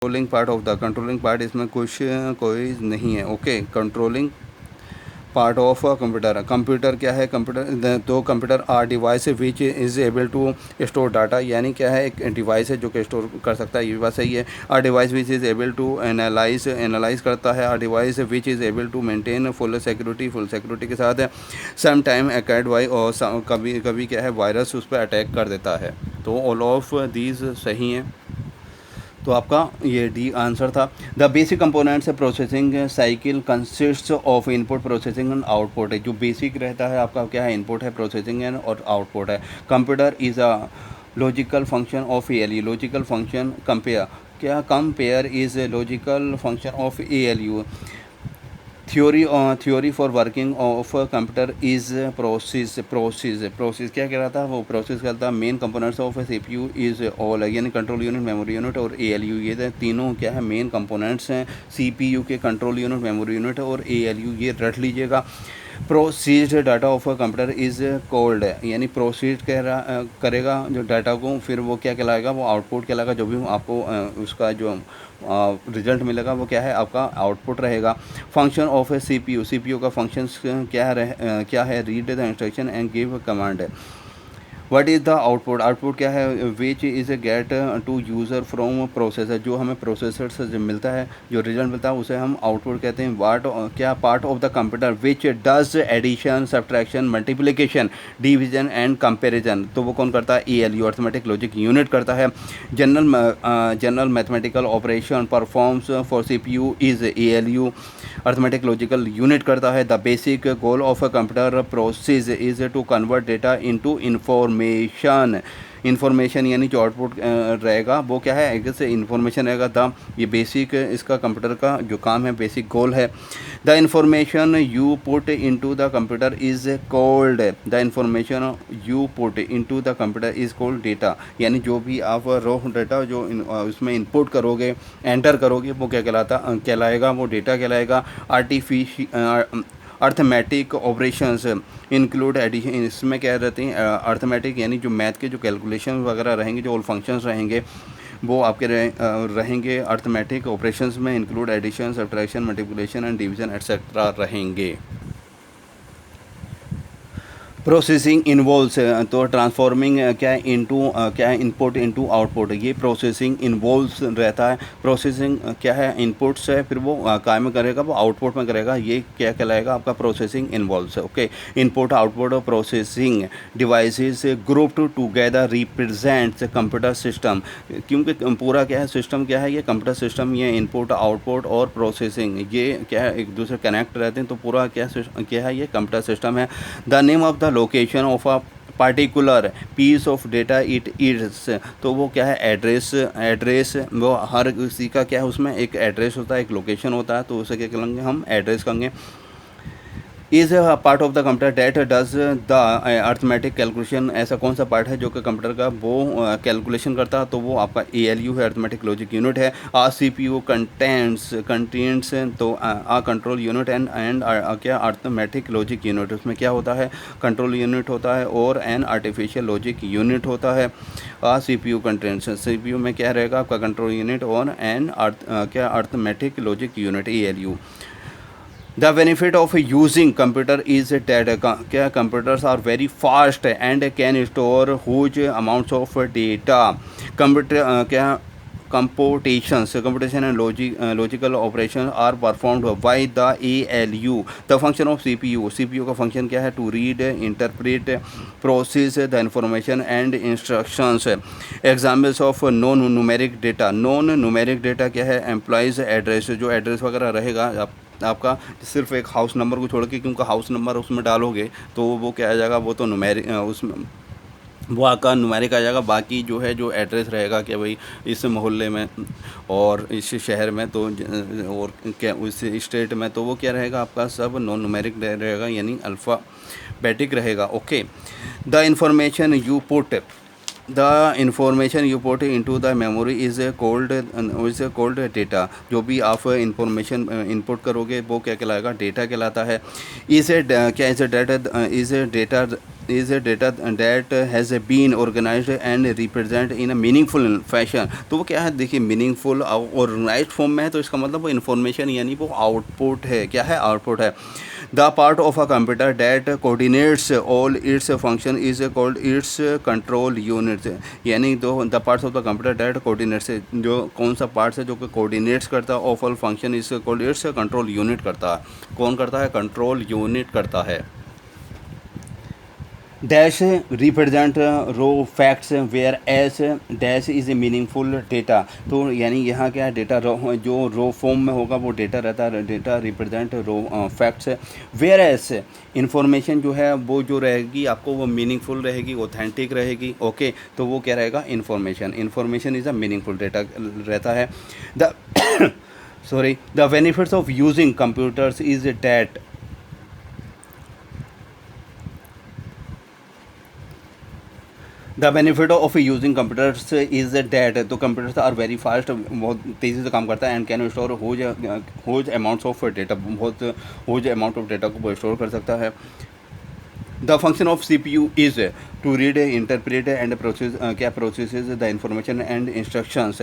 Controlling part of the, controlling part इसमें कुछ कोई नहीं है। Okay, controlling part of computer, computer क्या है, कंप्यूटर तो computer are device which is able to store data, यानी क्या है, एक डिवाइस है जो कि स्टोर कर सकता है, ये बात सही है। Are device which is able to analyse करता है। Are device which is able to maintain full security के साथ सम टाइम अकैड वाई, और कभी कभी क्या है, वायरस उस पर अटैक कर देता है। तो ऑल ऑफ दीज सही हैं, तो आपका ये डी आंसर था। The basic components processing cycle consist of input processing and output है। जो बेसिक रहता है आपका क्या है, इनपुट है, प्रोसेसिंग है और आउटपुट है। Computer is a logical function of ALU, logical function compare, क्या compare is logical function of ALU। Theory for working of computer is process क्या कह रहा था, वो प्रोसेस कहता था। Main components of CPU is all, यानी कंट्रोल यूनिट, मेमोरी यूनिट और ALU, ये तीनों क्या है, मेन कंपोनेंट्स हैं CPU के। कंट्रोल यूनिट, मेमोरी यूनिट और ALU, ये रट लीजिएगा। Processed data of a computer is cold, यानी प्रोसीड करेगा जो डाटा को, फिर वो क्या कहलाएगा, वो आउटपुट कहलाएगा। जो भी आपको उसका जो रिजल्ट मिलेगा वो क्या है, आपका आउटपुट रहेगा। फंक्शन ऑफ ए CPU का फंक्शन क्या है, read the instruction and give command. What is the output, output क्या है, which is get to user from processor, जो हमें प्रोसेसर से जो मिलता है, जो रिजल्ट मिलता है उसे हम आउटपुट कहते हैं। वाट क्या, part of the computer which does addition, subtraction, multiplication, division and comparison, तो वो कौन करता है, ALU, अर्थमेटिक लॉजिक यूनिट करता है। General mathematical operation performs for CPU is ALU, arithmetic logical unit करता है। The basic goal of a computer process is to convert data into information, यानी जो आउटपुट रहेगा वो क्या है, एक से इन्फॉर्मेशन रहेगा। द, ये बेसिक इसका कंप्यूटर का जो काम है, बेसिक गोल है। The information you put into the computer is called, the information you put into the computer is called data, यानी जो भी आप रॉ डाटा जो उसमें इनपुट करोगे, एंटर करोगे, वो क्या कहलाएगा, वो डेटा कहलाएगा। अर्थमेटिक ऑपरेशंस इंक्लूड एडिशन, इसमें क्या रहते हैं, अर्थमेटिक यानी जो मैथ के जो कैलकुलेशन वगैरह रहेंगे, जो ऑल फंक्शंस रहेंगे वो आपके रहेंगे अर्थमेटिक ऑपरेशंस में। Include addition, subtraction, multiplication and division etcetera रहेंगे। प्रोसेसिंग इन्वॉल्व्स, तो ट्रांसफॉर्मिंग क्या है, क्या है, इनपुट इनटू आउटपुट, ये प्रोसेसिंग इन्वॉल्व्स रहता है। प्रोसेसिंग क्या है, इनपुट्स है, फिर वो काय में करेगा, वो आउटपुट में करेगा, ये क्या कहलाएगा, आपका प्रोसेसिंग इन्वॉल्व्स है। Okay, input output processing devices grouped together represents computer system, क्योंकि पूरा क्या है, सिस्टम क्या है, ये कंप्यूटर सिस्टम, ये इनपुट आउटपुट और प्रोसेसिंग, ये क्या है, एक दूसरे कनेक्ट रहते हैं, तो पूरा क्या है, ये कंप्यूटर सिस्टम है। The name of the location of a particular piece of data it is, तो वो क्या है, एड्रेस वो हर किसी का क्या है, उसमें एक एड्रेस होता है, एक लोकेशन होता है, तो उसे क्या कहेंगे, हम एड्रेस कहेंगे। Is a part of the computer date does the arithmetic calculation, ऐसा कौन सा पार्ट है जो कि कंप्यूटर का वो कैलकुलेशन करता है, तो वो आपका ALU है, अर्थमेटिक लॉजिक यूनिट है। CPU कंटेंट्स, तो आ कंट्रोल यूनिट एंड क्या, अर्थमेटिक लॉजिक यूनिट, उसमें क्या होता है, कंट्रोल यूनिट होता है और एन आर्टिफिशियल लॉजिक यूनिट होता है। CPU कंटेंट्स, CPU में क्या रहेगा, आपका कंट्रोल यूनिट और एन क्या, arithmetic logic unit, ALU। The benefit of using computer is that क्या, computers are very fast and can store huge amounts of data. Computer क्या, computation and logical operations are performed by the ALU. The function of CPU का function क्या है, to read, interpret, process the information and instructions. Examples of non-numeric data क्या है, employees address, जो address वगैरह रहेगा आपका सिर्फ एक हाउस नंबर को छोड़ के, क्योंकि हाउस नंबर उसमें डालोगे तो वो क्या आ जाएगा, वो तो न्यूमेरिक, उसमें वो आपका न्यूमेरिक आ जाएगा। बाकी जो है, जो एड्रेस रहेगा कि भाई इस मोहल्ले में और इस शहर में, तो और क्या उस स्टेट में, तो वो क्या रहेगा, आपका सब नॉन न्यूमेरिक रहेगा, यानी अल्फ़ाबेटिक रहेगा। Okay, the information you put into the memory is called data, जो भी आप इंफॉर्मेशन इनपुट करोगे वो क्या कहलाएगा, डेटा कहलाता है। Is data is data that has been organised and represent in a meaningful fashion. तो वो क्या है, देखिए मीनिंगफुल ऑर्गेनाइज्ड फॉर्म में है, तो इसका मतलब वो इन्फॉर्मेशन यानी वो आउटपुट है। क्या है, आउटपुट है। The part of a computer that coordinates all its function is called its control units. यानी the parts of the computer that coordinates, जो कौन सा पार्ट्स है जो कि कोऑर्डिनेट्स करता है of all function is called its control unit करता है। कौन करता है, कंट्रोल यूनिट करता है। Dash represent raw facts whereas dash is a meaningful data. तो यानी यहाँ क्या है, डेटा रो जो रो फॉर्म में होगा वो डेटा रहता है, data represent raw facts. Whereas information जो है वो जो रहेगी आपको वो मीनिंगफुल रहेगी, ऑथेंटिक रहेगी। ओके, तो वो क्या रहेगा, information. Information is a meaningful data रहता है। The sorry the benefits of using computers is that the benefit of using computers is that. तो कंप्यूटर्स आर वेरी फास्ट, बहुत तेज़ी से काम करता है। And can store huge amounts of data, बहुत होज अमाउंट ऑफ डेटा को वो स्टोर कर सकता है। The function of CPU is to read interpret and process, क्या process the information and instructions.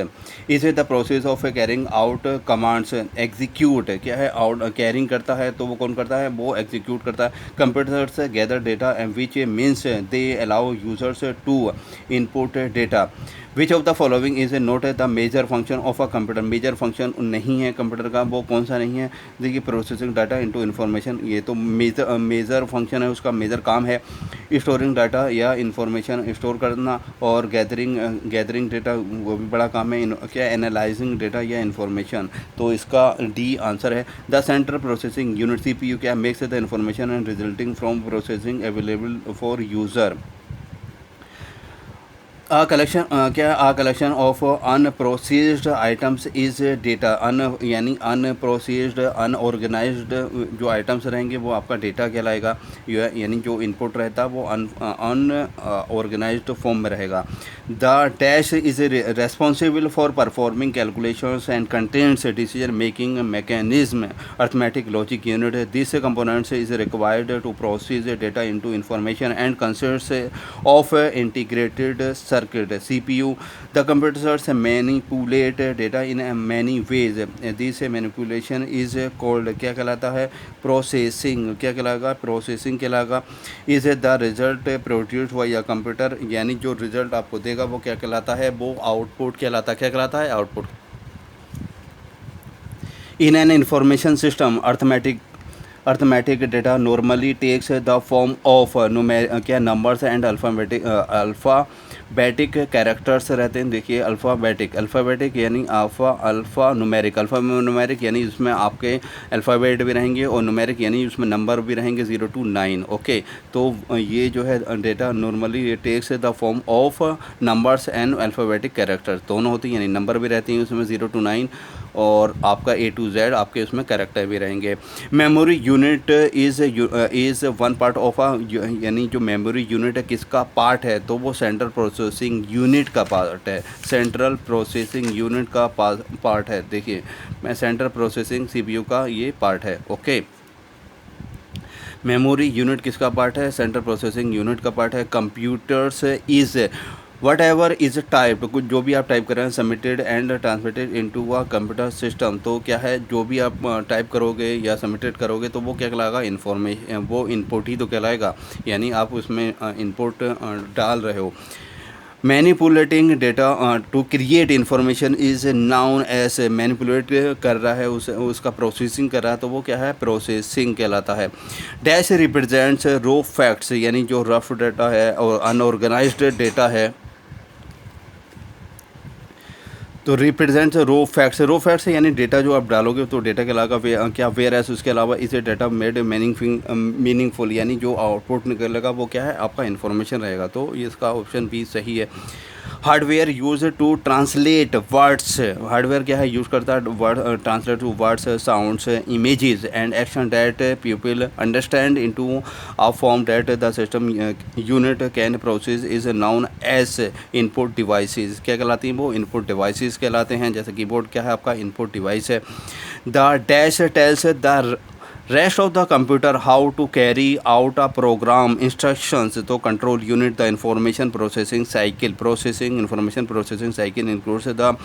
Is the process of carrying out commands. Execute क्या है, out carrying करता है, तो वो कौन करता है, वो एग्जीक्यूट करता है। Computers gather data and which means they allow users to input data. Which of the following is not the major function of a computer. Major function नहीं है कंप्यूटर का, वो कौन सा नहीं है, देखिए प्रोसेसिंग डाटा इनटू इन्फॉर्मेशन। ये तो मेजर फंक्शन है, उसका मेजर काम है स्टोरिंग डाटा या इंफॉर्मेशन स्टोर करना, और गैदरिंग डेटा वो भी बड़ा काम है। क्या, एनालाइजिंग डेटा या इंफॉर्मेशन। तो इसका डी आंसर है। The central processing unit CPU क्या makes the information and resulting from processing available for user. A collection क्या, a collection of unprocessed items is data। यानी unprocessed unorganized जो items रहेंगे वो आपका डेटा कहलाएगा, यानी जो इनपुट रहता है वो अनऑर्गेनाइज्ड फॉर्म में रहेगा। The dash is responsible for performing calculations and contents decision making mechanism arithmetic logic unit. This components is required to process data into information and consist of integrated circuit CPU। The computers manipulate data in many ways। This manipulation is called क्या कहलाता है, processing. क्या कहलाएगा, processing कहलाएगा। Is the result produced by a computer, यानी जो result आपको देगा वो क्या कहलाता है, वो आउटपुट कहलाता है। क्या कहलाता है, output. In an information system arithmetic data normally takes the form of क्या नंबर्स एंड अल्फ़ाबेटिक कैरेक्टर्स रहते हैं। देखिए अल्फ़ाबेटिक यानी अल्फ़ा न्यूमेरिक यानी उसमें आपके अल्फ़ाबेट भी रहेंगे, और न्यूमेरिक यानी उसमें नंबर भी रहेंगे 0 to 9। ओके, तो ये जो है data normally takes the form of numbers and alphabetic characters, दोनों होती हैं, यानी नंबर भी रहती हैं उसमें 0 to 9, और आपका A to Z आपके उसमें कैरेक्टर भी रहेंगे। Memory unit is one part of यानी जो मेमोरी यूनिट है किसका पार्ट है, तो वो सेंट्रल प्रोसेसिंग यूनिट का पार्ट है। सेंट्रल प्रोसेसिंग यूनिट का पार्ट है। देखिए मैं सेंट्रल प्रोसेसिंग CPU का ये पार्ट है। ओके, मेमोरी यूनिट किसका पार्ट है, सेंट्रल प्रोसेसिंग यूनिट का पार्ट है। Computers is what ever is type, कुछ जो भी आप टाइप कर रहे हैं, submitted and transmitted into a computer system. तो क्या है, जो भी आप टाइप करोगे या सबमिटेड करोगे तो वो क्या कहलाएगा, इन्फॉर्मेशन, वो इनपुट ही तो कहलाएगा, यानी आप उसमें इनपुट डाल रहे हो। Manipulating data to create information is known as, manipulate कर रहा है उसका प्रोसेसिंग कर रहा है, तो वो क्या है, प्रोसेसिंग कहलाता है। डैश रिप्रेजेंट्स रो फैक्ट्स, यानी जो रफ डेटा है और अनऑर्गेनाइज्ड डेटा है, तो रिप्रेजेंट्स रो फैक्ट्स यानी डेटा जो आप डालोगे तो डेटा के अलावा क्या वेयर एस, उसके अलावा इसे डेटा मेड मीनिंगफुल, यानी जो आउटपुट निकलेगा वो क्या है, आपका इन्फॉर्मेशन रहेगा। तो इसका ऑप्शन भी सही है। Hardware use to translate words, hardware क्या है, यूज़ करता है word translate to words, sounds, images and action that people understand into a form that the system unit can process is known as input devices. क्या कहलाती हैं वो, input devices कहलाते हैं। जैसे कीबोर्ड क्या है आपका इनपुट डिवाइस है। The dash tells the rest of the computer how to carry out a program instructions तो control unit the information processing cycle information processing cycle includes the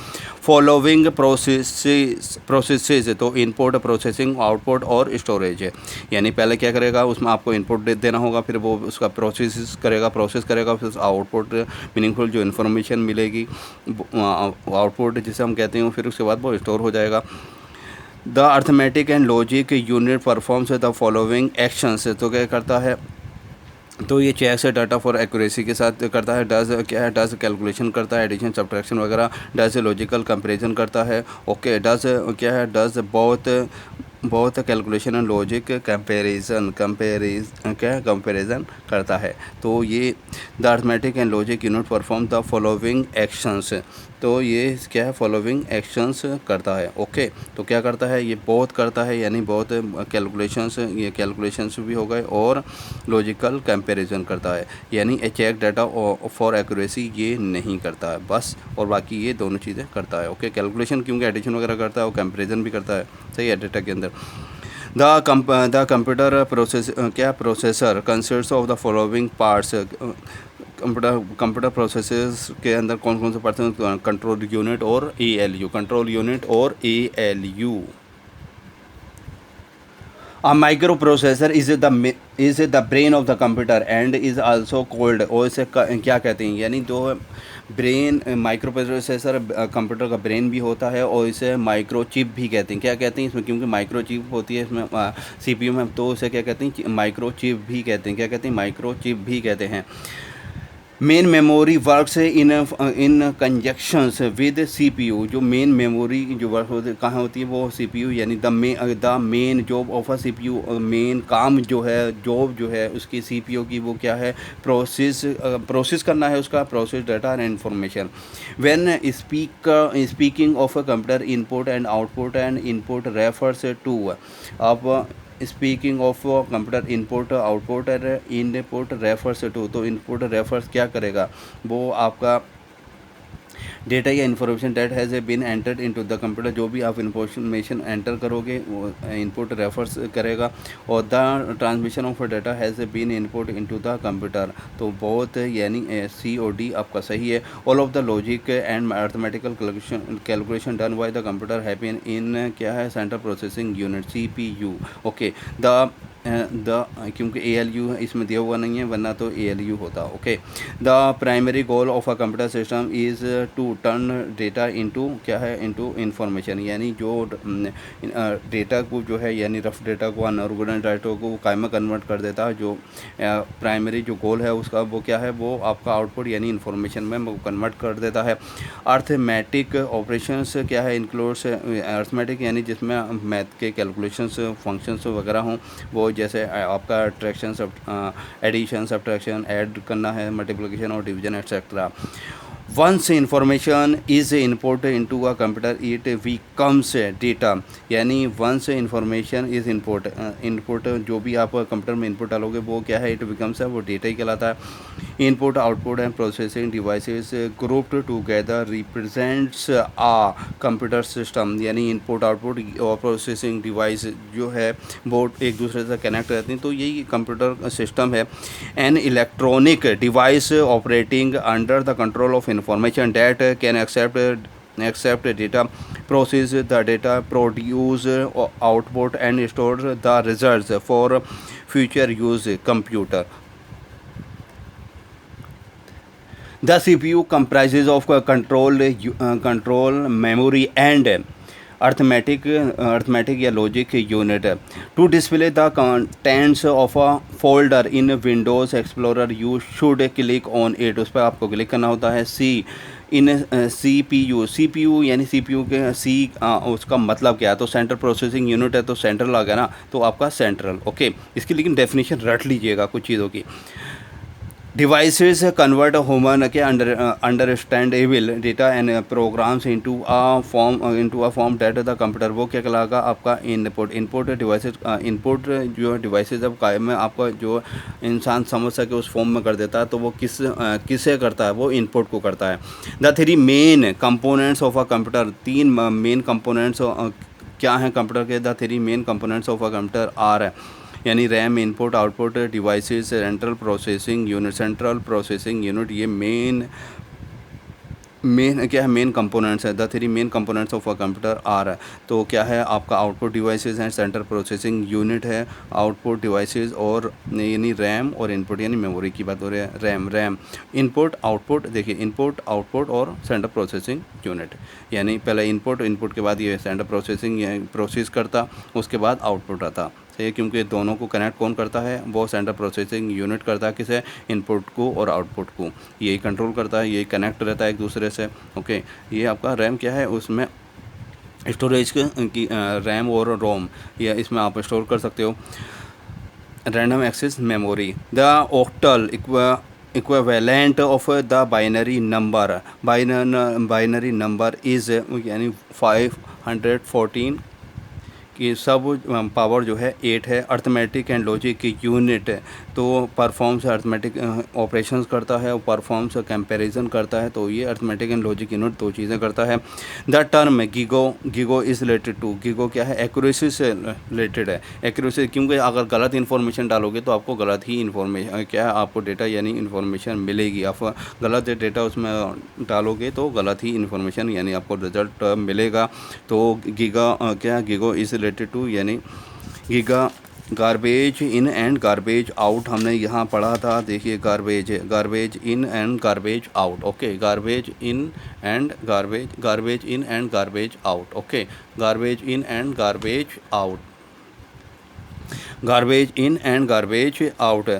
following processes तो input processing output और storage है। यानी पहले क्या करेगा, उसमें आपको इनपुट देना होगा, फिर वो उसका प्रोसेस करेगा फिर आउटपुट मीनिंगफुल जो इन्फॉर्मेशन मिलेगी आउटपुट जिसे हम कहते हैं, फिर उसके बाद वो स्टोर हो जाएगा। The arithmetic and logic unit performs the following actions तो क्या करता है, तो ये चेक्स डाटा फॉर एक्यूरेसी के साथ करता है। डज क्या है, डज कैलकुलेशन करता है, एडिशन सब्ट्रैक्शन वगैरह। डज लॉजिकल कंपैरिजन करता है। ओके, डज क्या है, डज बहुत कैलकुलेशन एंड लॉजिक कंपैरिजन करता है। तो ये the arithmetic and logic unit perform the following actions तो ये क्या है, फॉलोइंग एक्शंस करता है। ओके, तो क्या करता है, ये बहुत करता है, यानी बहुत कैलकुलेशंस, ये कैलकुलेशंस भी हो गए, और लॉजिकल कंपैरिजन करता है, यानी चेक डाटा फॉर एक्यूरेसी ये नहीं करता है बस, और बाकी ये दोनों चीज़ें करता है। ओके, कैलकुलेशन क्योंकि एडिशन वगैरह करता है और कंपैरिजन भी करता है, सही है, डाटा के अंदर। The computer processor consist of the following parts computer processes के अंदर कौन कौन से पार्ट्स हैं, कंट्रोल यूनिट और ALU। A microprocessor is the brain of the computer and is also called, और इसे क्या कहते हैं, यानी जो ब्रेन माइक्रोप्रोसेसर कंप्यूटर का ब्रेन भी होता है, और इसे माइक्रोचिप भी कहते हैं। क्या कहते हैं इसमें, क्योंकि माइक्रोचिप होती है इसमें CPU में, तो उसे क्या कहते हैं, माइक्रोचिप भी कहते हैं। क्या कहते हैं, माइक्रोचिप भी कहते हैं। Main memory works in conjunctions with CPU। जो मेन मेमोरी जो वर्क होती कहाँ होती है, वो CPU, यानी the main job of a CPU, main काम जो है, जॉब जो है उसकी CPU की, वो क्या है, प्रोसेस करना है, उसका process data and information. When speaking of a computer input and output and input refers to, अब speaking of computer input output और इनपुट रेफर्स टू, तो इनपुट रेफर्स क्या करेगा, वो आपका डेटा या information that has been entered into the computer, जो भी आप इन्फॉर्मेशन एंटर करोगे वो इनपुट रेफर्स करेगा। और the transmission of data has been input into the computer, तो बहुत यानी COD आपका सही है। All of the logic and arithmetical calculation done by the computer happen in क्या है, central processing unit CPU। Okay, क्योंकि ALU इसमें दिया हुआ नहीं है, वरना तो ALU होता। Okay, the primary goal of a computer system is to turn data into क्या है, इनटू इंफॉर्मेशन, यानी जो डेटा को जो है, यानी रफ डेटा को अनऑर्गेनाइज्ड डेटा को कायम कन्वर्ट कर देता है। जो प्राइमरी जो गोल है उसका, वो क्या है, वो आपका आउटपुट यानी इंफॉर्मेशन में वो कन्वर्ट कर देता है। अर्थमेटिक ऑपरेशंस क्या है, इंक्लूड्स अर्थमेटिक, यानी जिसमें मैथ के कैलकुलेशंस फंक्शंस वगैरह हों, वो जैसे आपका ट्रैक्शन एडिशन सब्ट्रैक्शन ऐड करना है, मल्टीप्लिकेशन और division etcetera. Once information is input into a computer it becomes data, यानी वंस इंफॉर्मेशन इज़ इनपुट जो भी आप कंप्यूटर में इनपुट डालोगे वो क्या है, इट बिकम्स है, वो डेटा ही कहलाता है। Input output and processing devices grouped together represents a computer system, यानी इनपुट आउटपुट और प्रोसेसिंग डिवाइस जो है वो एक दूसरे से कनेक्ट रहती हैं, तो यही कंप्यूटर सिस्टम है। An electronic device operating under the control of information that can accept data, process the data, produce output and store the results for future use computer. The CPU comprises of control memory and arithmetic या logic unit. To display the contents of a folder in Windows Explorer you should click on it, उस पर आपको click करना होता है। CPU यानी CPU के उसका मतलब क्या है, तो सेंट्रल प्रोसेसिंग यूनिट है, तो सेंट्रल आ गया ना, तो आपका सेंट्रल। ओके, इसकी लेकिन डेफिनेशन रट लीजिएगा कुछ चीज़ों की। डिवाइसेस कन्वर्ट ह्यूमन के understandable data and programs into a form that the computer, वो क्या कहलाएगा, आपका इनपुट डिवाइसेस इनपुट जो डिवाइसेस अब कायम में आपका जो इंसान समझ सके उस फॉर्म में कर देता है, तो वो किसे करता है, वो इनपुट को करता है। The three main components of a computer, तीन मेन कंपोनेंट्स क्या है कंप्यूटर के? The three main components of a computer are, यानी RAM, input output devices, central processing unit, ये मेन क्या है? मेन कंपोनेंट्स है। The three main components of a computer are, तो क्या है आपका? आउटपुट डिवाइसेस हैं, सेंट्रल प्रोसेसिंग यूनिट है, आउटपुट डिवाइसेस और यानी रैम और इनपुट, यानी मेमोरी की बात हो रही है। रैम इनपुट आउटपुट, देखिए इनपुट आउटपुट और सेंट्रल प्रोसेसिंग यूनिट, यानी पहले इनपुट के बाद ये सेंट्रल प्रोसेसिंग प्रोसेस करता, उसके बाद आउटपुट आता। सही है, क्योंकि दोनों को कनेक्ट कौन करता है? वो सेंट्रल प्रोसेसिंग यूनिट करता है। किसे? इनपुट को और आउटपुट को, यही कंट्रोल करता है, यही कनेक्ट रहता है एक दूसरे से। ओके, ये आपका रैम क्या है? उसमें स्टोरेज की रैम और रोम, या इसमें आप स्टोर कर सकते हो random access memory. The octal equivalent of the binary number is, यानी 514 कि सब पावर जो है 8 है। अर्थमेटिक एंड लॉजिक की यूनिट है, तो परफॉर्म्स अर्थमेटिक ऑपरेशंस करता है और परफॉर्म्स कंपैरिजन करता है। तो ये अर्थमेटिक एंड लॉजिक यूनिट दो चीज़ें करता है। The term GIGO is related to, GIGO क्या है? एक्यूरेसी से रिलेटेड है। एक्यूरेसी क्योंकि अगर गलत इन्फॉर्मेशन डालोगे तो आपको गलत ही इन्फॉर्मेशन क्या है? आपको डेटा यानी इन्फॉर्मेशन मिलेगी। आप गलत डेटा उसमें डालोगे तो गलत ही इन्फॉर्मेशन यानी आपको रिजल्ट मिलेगा। तो गीगो इज़ रिलेटेड टू, यानी giga. Garbage in and garbage out हमने यहाँ पढ़ा था। देखिए garbage in and garbage out. Okay, garbage in and garbage out. Okay, garbage in and garbage out.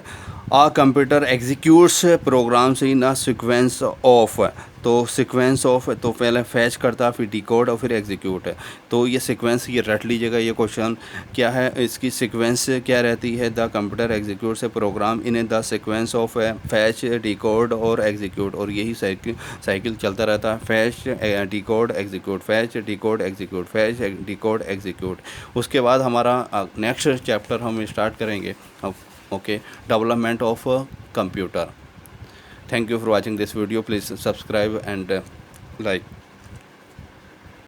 A computer executes programs in a sequence of, तो sequence of, तो पहले fetch करता, फिर डिकोड और फिर एग्जीक्यूट है। तो ये सीक्वेंस, ये रट लीजिएगा, ये क्वेश्चन क्या है? इसकी सीक्वेंस क्या रहती है? The computer executes program in the sequence of fetch, decode और एग्जीक्यूट, और यही साइकिल चलता रहता है। Fetch decode execute, fetch decode execute, fetch decode execute. उसके बाद हमारा नेक्स्ट चैप्टर हम स्टार्ट करेंगे। Okay, development of computer. Thank you for watching this video. Please subscribe and like.